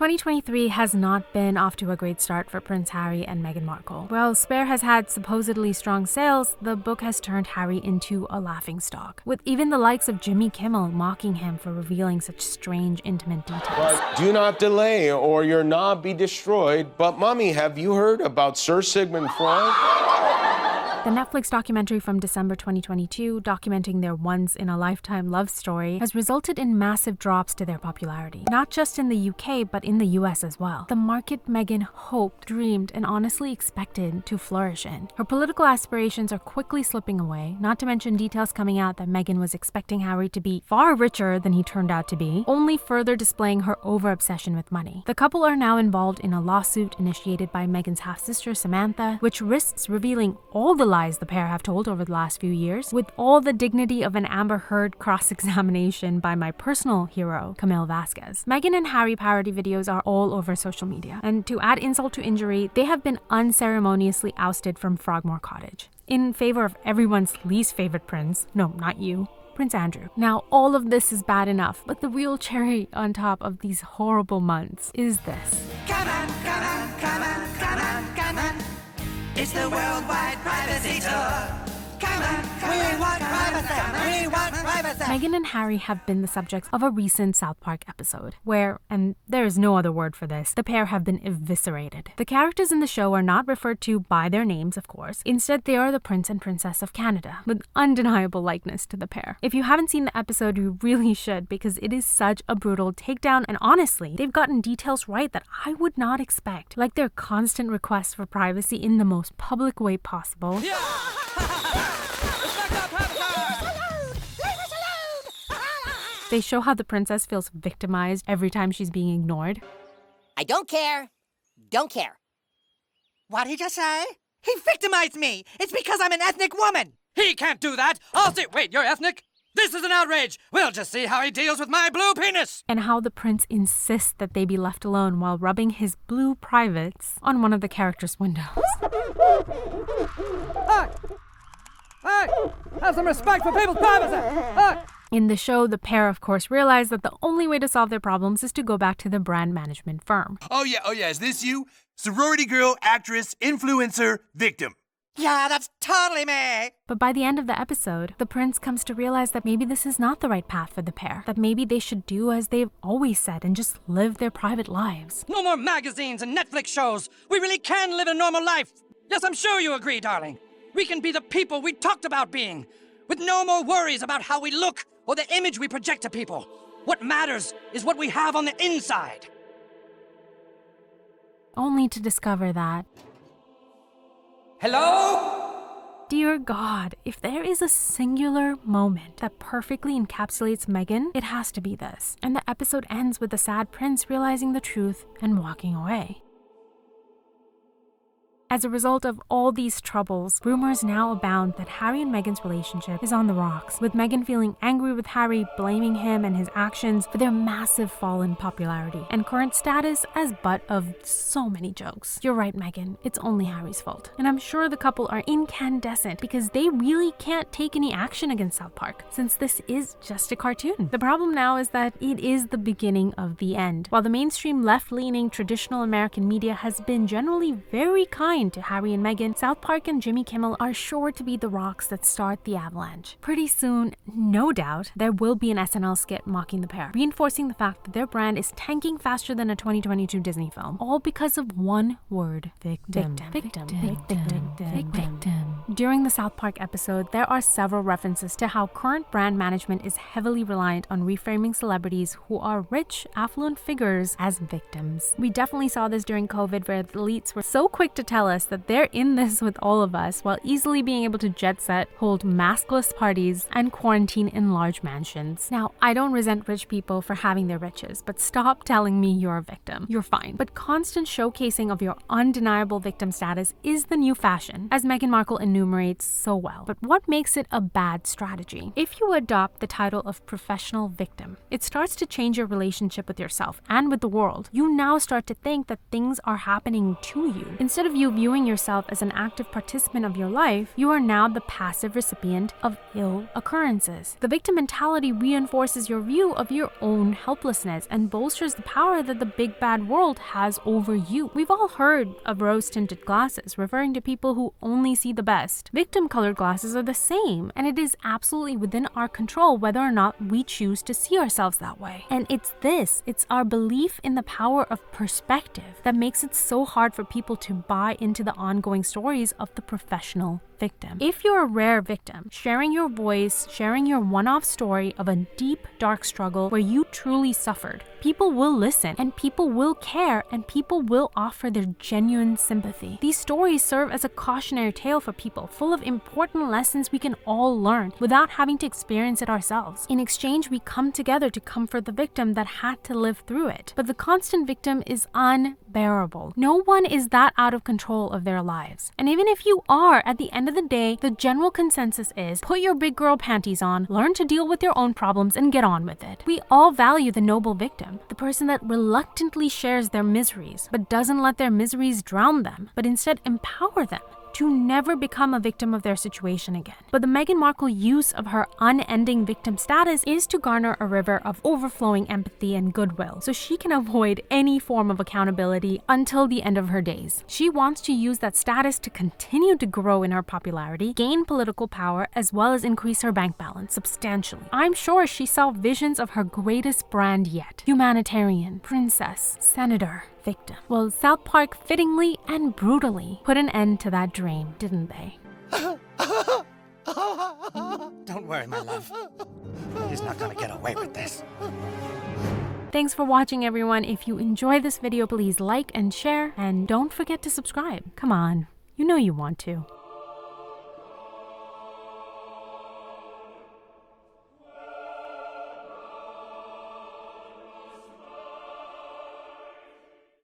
2023 has not been off to a great start for Prince Harry and Meghan Markle. While Spare has had supposedly strong sales, the book has turned Harry into a laughingstock, with even the likes of Jimmy Kimmel mocking him for revealing such strange, intimate details. But do not delay or your knob be destroyed. But mommy, have you heard about Sir Sigmund Freud? The Netflix documentary from December 2022, documenting their once-in-a-lifetime love story, has resulted in massive drops to their popularity. Not just in the UK, but in the US as well. The market Meghan hoped, dreamed, and honestly expected to flourish in. Her political aspirations are quickly slipping away, not to mention details coming out that Meghan was expecting Harry to be far richer than he turned out to be, only further displaying her over-obsession with money. The couple are now involved in a lawsuit initiated by Meghan's half-sister Samantha, which risks revealing all the lies the pair have told over the last few years, with all the dignity of an Amber Heard cross-examination by my personal hero, Camille Vasquez. Meghan and Harry parody videos are all over social media, and to add insult to injury, they have been unceremoniously ousted from Frogmore Cottage, in favor of everyone's least favorite prince, no, not you, Prince Andrew. Now, all of this is bad enough, but the real cherry on top of these horrible months is this. Come on, come on, come on, come on, come on. It's the Worldwide Privacy Tour. Come on, we want privacy, we want privacy. Meghan and Harry have been the subjects of a recent South Park episode, where, and there is no other word for this, the pair have been eviscerated. The characters in the show are not referred to by their names, of course. Instead, they are the Prince and Princess of Canada, with undeniable likeness to the pair. If you haven't seen the episode, you really should, because it is such a brutal takedown, and honestly, they've gotten details right that I would not expect, like their constant requests for privacy in the most public way possible. Yeah. They show how the princess feels victimized every time she's being ignored. I don't care. Don't care. What did he just say? He victimized me. It's because I'm an ethnic woman. He can't do that. I'll see. Wait, you're ethnic? This is an outrage. We'll just see how he deals with my blue penis. And how the prince insists that they be left alone while rubbing his blue privates on one of the characters' windows. Hey, have some respect for people's privacy. In the show, the pair of course realize that the only way to solve their problems is to go back to the brand management firm. Oh yeah, is this you? Sorority girl, actress, influencer, victim. Yeah, that's totally me. But by the end of the episode, the prince comes to realize that maybe this is not the right path for the pair. That maybe they should do as they've always said and just live their private lives. No more magazines and Netflix shows. We really can live a normal life. Yes, I'm sure you agree, darling. We can be the people we talked about being, with no more worries about how we look or the image we project to people. What matters is what we have on the inside. Only to discover that, Hello? dear God, if there is a singular moment that perfectly encapsulates Meghan, it has to be this. And the episode ends with the sad prince realizing the truth and walking away. As a result of all these troubles, rumors now abound that Harry and Meghan's relationship is on the rocks, with Meghan feeling angry with Harry, blaming him and his actions for their massive fall in popularity, and current status as butt of so many jokes. You're right, Meghan, it's only Harry's fault. And I'm sure the couple are incandescent because they really can't take any action against South Park, since this is just a cartoon. The problem now is that it is the beginning of the end. While the mainstream left-leaning traditional American media has been generally very kind to Harry and Meghan, South Park and Jimmy Kimmel are sure to be the rocks that start the avalanche. Pretty soon, no doubt, there will be an SNL skit mocking the pair, reinforcing the fact that their brand is tanking faster than a 2022 Disney film, all because of one word: victim. During the South Park episode, there are several references to how current brand management is heavily reliant on reframing celebrities who are rich, affluent figures as victims. We definitely saw this during COVID, where the elites were so quick to tell us that they're in this with all of us, while easily being able to jet set, hold maskless parties, and quarantine in large mansions. Now, I don't resent rich people for having their riches, but stop telling me you're a victim. You're fine. But constant showcasing of your undeniable victim status is the new fashion, as Meghan Markle and enumerates so well. But what makes it a bad strategy? If you adopt the title of professional victim, it starts to change your relationship with yourself and with the world. You now start to think that things are happening to you. Instead of you viewing yourself as an active participant of your life, you are now the passive recipient of ill occurrences. The victim mentality reinforces your view of your own helplessness and bolsters the power that the big bad world has over you. We've all heard of rose-tinted glasses, referring to people who only see the best. Victim-colored glasses are the same, and it is absolutely within our control whether or not we choose to see ourselves that way. And it's our belief in the power of perspective that makes it so hard for people to buy into the ongoing stories of the professional victim. If you're a rare victim, sharing your voice, sharing your one-off story of a deep, dark struggle where you truly suffered, people will listen and people will care and people will offer their genuine sympathy. These stories serve as a cautionary tale for people, full of important lessons we can all learn without having to experience it ourselves. In exchange, we come together to comfort the victim that had to live through it. But the constant victim is unbearable. No one is that out of control of their lives. And even if you are, at the end of the day, the general consensus is put your big girl panties on, learn to deal with your own problems, and get on with it. We all value the noble victim, the person that reluctantly shares their miseries, but doesn't let their miseries drown them, but instead empower them to never become a victim of their situation again. But the Meghan Markle use of her unending victim status is to garner a river of overflowing empathy and goodwill, so she can avoid any form of accountability until the end of her days. She wants to use that status to continue to grow in her popularity, gain political power, as well as increase her bank balance substantially. I'm sure she saw visions of her greatest brand yet: humanitarian, princess, senator, victim. Well, South Park fittingly and brutally put an end to that dream, didn't they? Don't worry, my love. He's not gonna get away with this. Thanks for watching, everyone. If you enjoyed this video, please like and share, and don't forget to subscribe. Come on, you know you want to.